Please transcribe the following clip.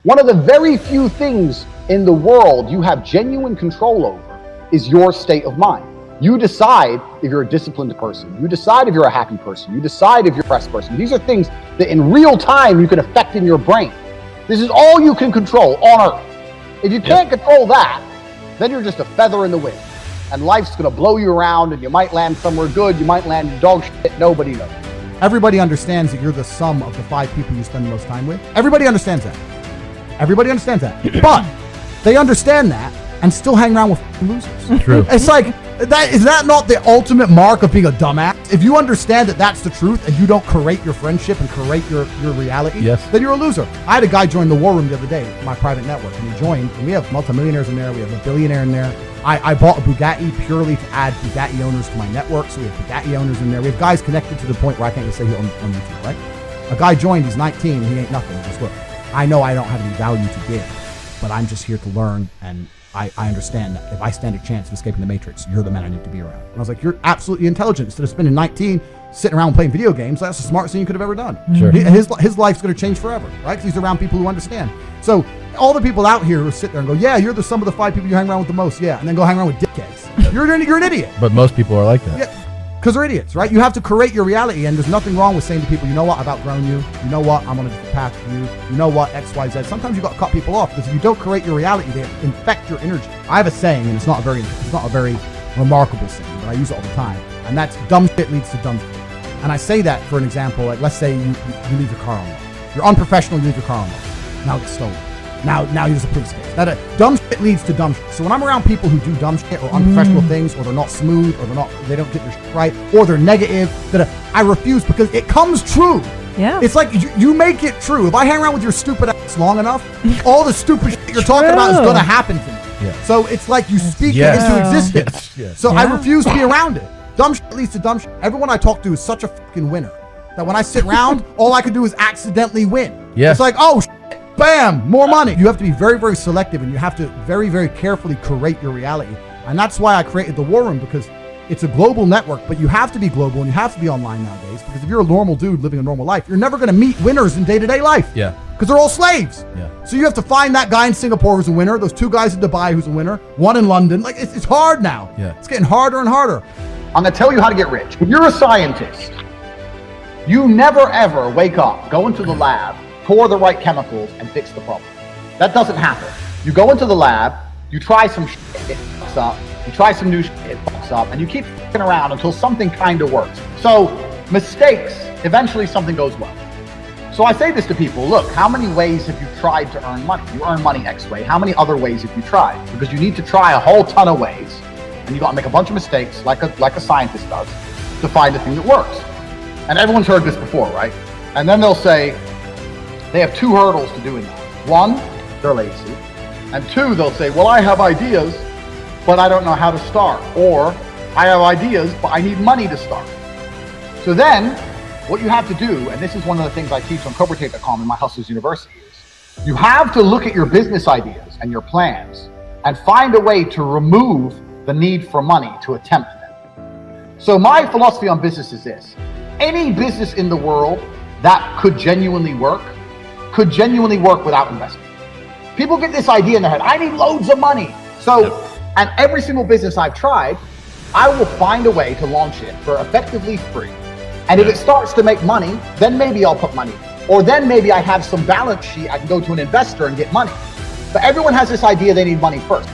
One of the very few things in the world you have genuine control over is your state of mind. You decide if you're a disciplined person. You decide if you're a happy person. You decide if you're a depressed person. These are things that in real time you can affect in your brain. This is all you can control on earth. If you can't control that, then you're just a feather in the wind. And life's gonna blow you around and you might land somewhere good, you might land in dog shit, nobody knows. Everybody understands that you're the sum of the 5 people you spend the most time with. Everybody understands that. Everybody understands that. But they understand that and still hang around with losers. True. It's like, is that not the ultimate mark of being a dumbass? If you understand that that's the truth and you don't curate your friendship and curate your reality, then you're a loser. I had a guy join the war room the other day, my private network, and he joined, and we have multimillionaires in there, we have a billionaire in there. I bought a Bugatti purely to add Bugatti owners to my network, so we have Bugatti owners in there. We have guys connected to the point where I can't even say he on YouTube, right? A guy joined, he's 19, he ain't nothing. He goes, look, I know I don't have any value to give, but I'm just here to learn, and I understand that if I stand a chance of escaping the matrix, you're the man I need to be around. And I was like, you're absolutely intelligent. Instead of spending 19 sitting around playing video games, that's the smartest thing you could have ever done. Sure. His life's going to change forever, right? Because he's around people who understand. So all the people out here who sit there and go, yeah, you're the sum of the 5 people you hang around with the most, yeah, and then go hang around with dickheads. You're an idiot. But most people are like that. Yeah. Because they're idiots, right? You have to create your reality, and there's nothing wrong with saying to people, you know what, I've outgrown you. You know what, I'm on a different path to you. You know what, X, Y, Z. Sometimes you got to cut people off, because if you don't create your reality, they infect your energy. I have a saying, and it's not a very remarkable saying, but I use it all the time, and that's dumb shit leads to dumb shit. And I say that for an example, like let's say you leave your car on lock. You're unprofessional, you leave your car on lock. Now it gets stolen. Now here's a police case. Dumb shit leads to dumb shit. So when I'm around people who do dumb shit or unprofessional things, or they're not smooth, or they don't get their shit right, or they're negative, I refuse, because it comes true. Yeah. It's like you make it true. If I hang around with your stupid ass long enough, all the stupid shit you're talking about is going to happen to me. Yeah. So it's like you speak it into existence. Yes. So I refuse to be around it. Dumb shit leads to dumb shit. Everyone I talk to is such a fucking winner that when I sit around, all I can do is accidentally win. Yeah. It's like, oh, bam, more money. You have to be very, very selective, and you have to very, very carefully curate your reality. And that's why I created the War Room, because it's a global network, but you have to be global and you have to be online nowadays, because if you're a normal dude living a normal life, you're never going to meet winners in day-to-day life. Yeah. Because they're all slaves. Yeah. So you have to find that guy in Singapore who's a winner, those 2 guys in Dubai who's a winner, one in London. Like, it's hard now. Yeah. It's getting harder and harder. I'm going to tell you how to get rich. When you're a scientist, you never ever wake up, go into the lab, pour the right chemicals, and fix the problem. That doesn't happen. You go into the lab, you try some shit, it fucks up. You try some new shit, it fucks up. And you keep fucking around until something kind of works. So mistakes, eventually something goes well. So I say this to people, look, how many ways have you tried to earn money? You earn money X way. How many other ways have you tried? Because you need to try a whole ton of ways. And you got to make a bunch of mistakes, like a scientist does, to find the thing that works. And everyone's heard this before, right? And then they'll say, they have 2 hurdles to doing that. 1, they're lazy. And 2, they'll say, well, I have ideas, but I don't know how to start. Or, I have ideas, but I need money to start. So then, what you have to do, and this is one of the things I teach on CobraTate.com in my Hustlers University, is you have to look at your business ideas and your plans and find a way to remove the need for money to attempt them. So my philosophy on business is this. Any business in the world that could genuinely work without investment. People get this idea in their head, I need loads of money. So, and every single business I've tried, I will find a way to launch it for effectively free. And if it starts to make money, then maybe I'll put money. Or then maybe I have some balance sheet, I can go to an investor and get money. But everyone has this idea they need money first.